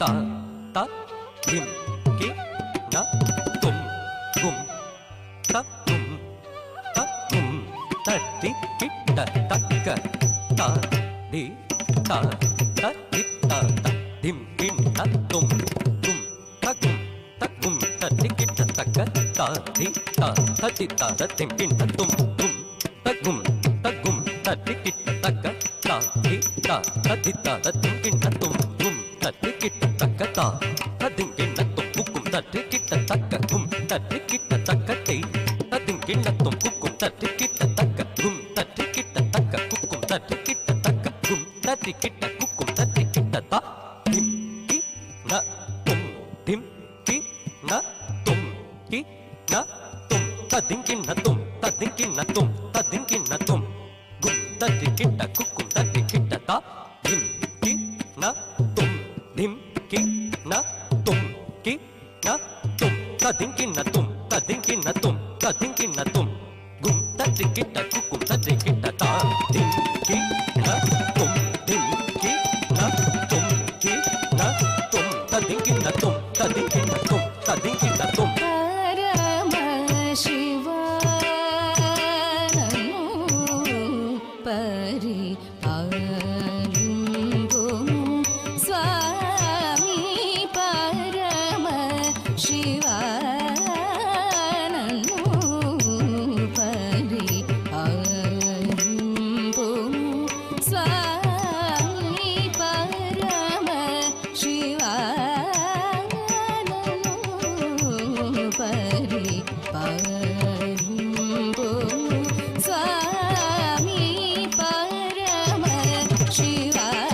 ता ता धिम कि न तुम गुम ता तुम तति किट्ट तक्क ता दी ता तति ता धिम किन न तुम गुम तकुम तति किट्ट तक्क ता दी ता तति ता धिम किन न तुम गुम तकुम तति किट्ट तक्क ता दी ता तति ता धिम किन न तुम गुम तति किट्ट तक्क ता धिम किन न तुम कुकुम तति किट्ट तक्क गुम तति किट्ट तक्क ते धिम किन न तुम कुकुम तति किट्ट तक्क गुम तति किट्ट तक्क कुकुम तति किट्ट तक्क गुम तति किट्ट कुकुम तति किट्ट ता धिम कि न तुम धिम कि न तुम कि न तुम तधिम किन न तुम तधिम किन न तुम तधिम किन न तुम गुम तति किट्ट कुकुम तति किट्ट ता धिम कि न तुम धिम कि न तुम कि न तुम तधिम किन न तुम तधिम किन न तुम तधिम किन न तुम गुम तति किट्ट कुकुम तति किट्ट ता धिम कि न तुम धिम कि न तुम कि न तुम तधिम किन न तुम तधिम किन न तुम तधिम किन न तुम परम शिवाननु परिपालुं स्वामी परम शिवाननु परिपालुं स्वामी परम शिवाननु परिपालुं स्वामी परम शिवाननु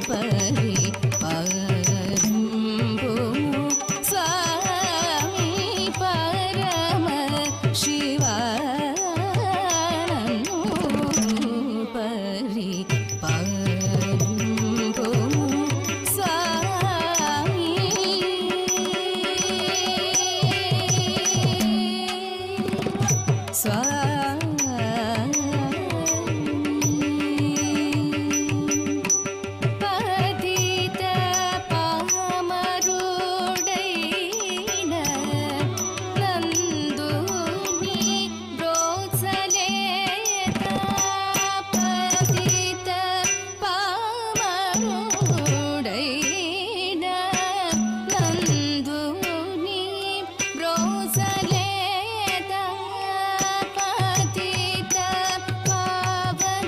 परिपालुं स्वामी परम शिवाननु परिपालुं स्वामी पतित पामरुडैन नन्दुनि ब्रोत्सलेत पतित पामरुडैन नन्दुनि ब्रोत्सलेत पतित पावनुडैन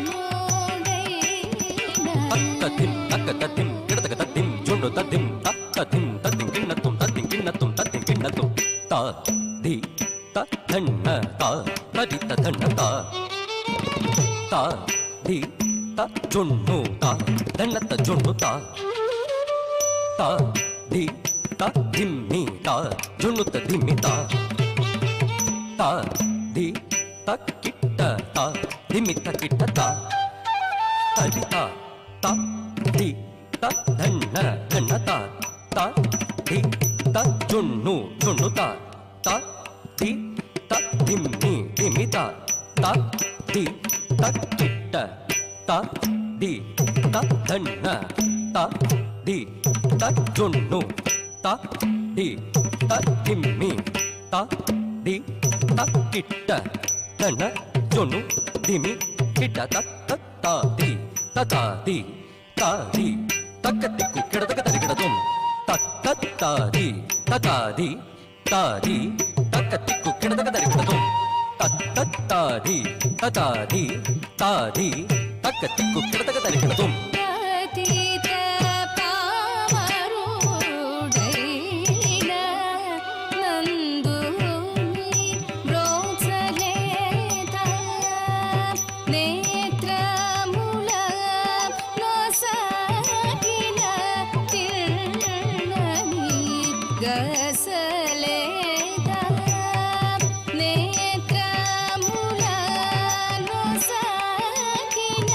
ततिम तक ततिम किड़तक ततिम जुंडु ततिम ततिम ततिम किन्न तुम ततिम किन्न तुम ततिम किन्न तुम ता धी ता धन्न ता तरि ता धन्न ता धी ता जुंडु ता धन्न ता जुंडु ता धी ता धिम्मी ता जुंडु ता धिम्मी ता धी ता किट्ट ता धिम्मी ता किट्ट ता तरि ता धी ता धन्न धन्न ता धी ता जुन्नु जुन्नु ता धी ता धिम्मी धिम्मी ता धी ता किट्ट ता धी ता धन्न धी ता जुन्नु धी ता धिम्मी धी ता किट्ट धन्न जुन्नु धिम्मी किट्ट ता धी दी तादी तक्कतिक्कु किडतक तरिकिडतुम तत्तत्तादी ततादी तादी तक्कतिक्कु किडतक तरिकिडतुम तत्तत्तादी ततादी तादी तक्कतिक्कु किडतक तरिकिडतुम पतित पामरुडैन नन्दुनि ब्रोत्सलेत नेत्रमुल नोसकिन तिर्णनि गसलेत नेत्रमुल नोसकिन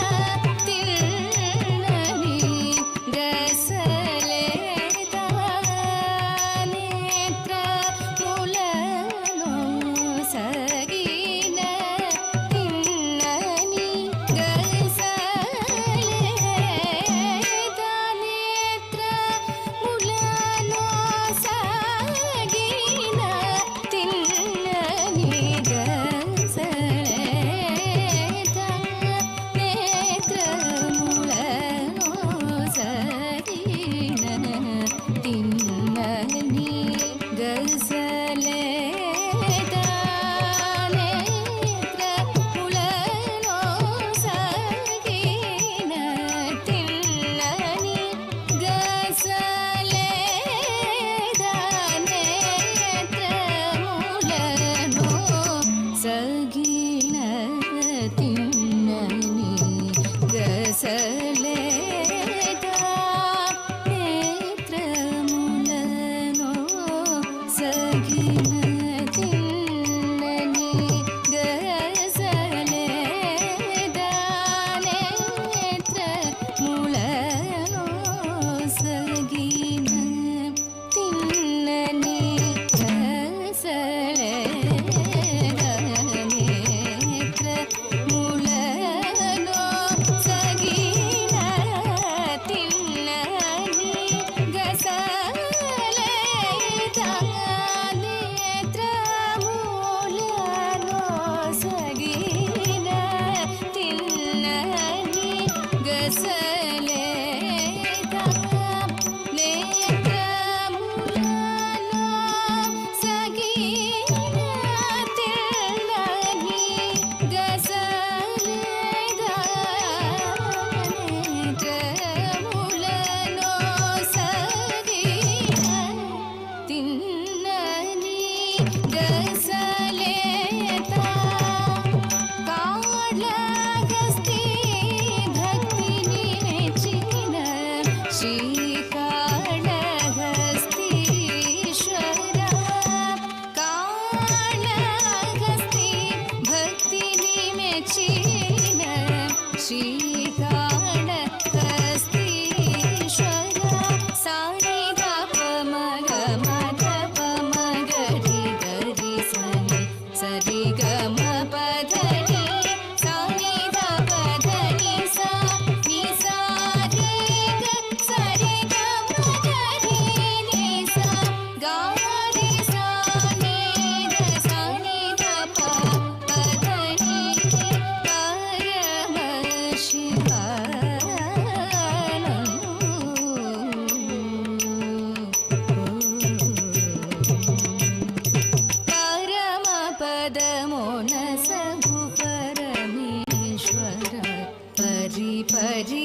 तिर्णनि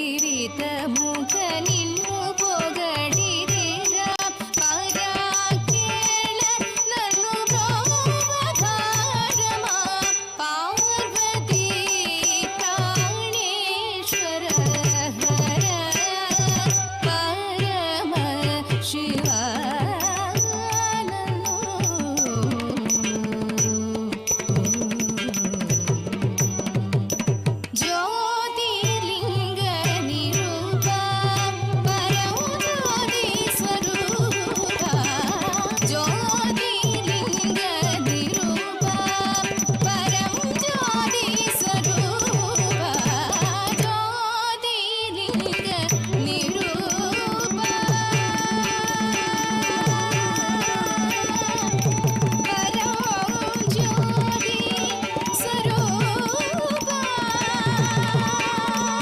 పరిపరివితముగ నిన్ను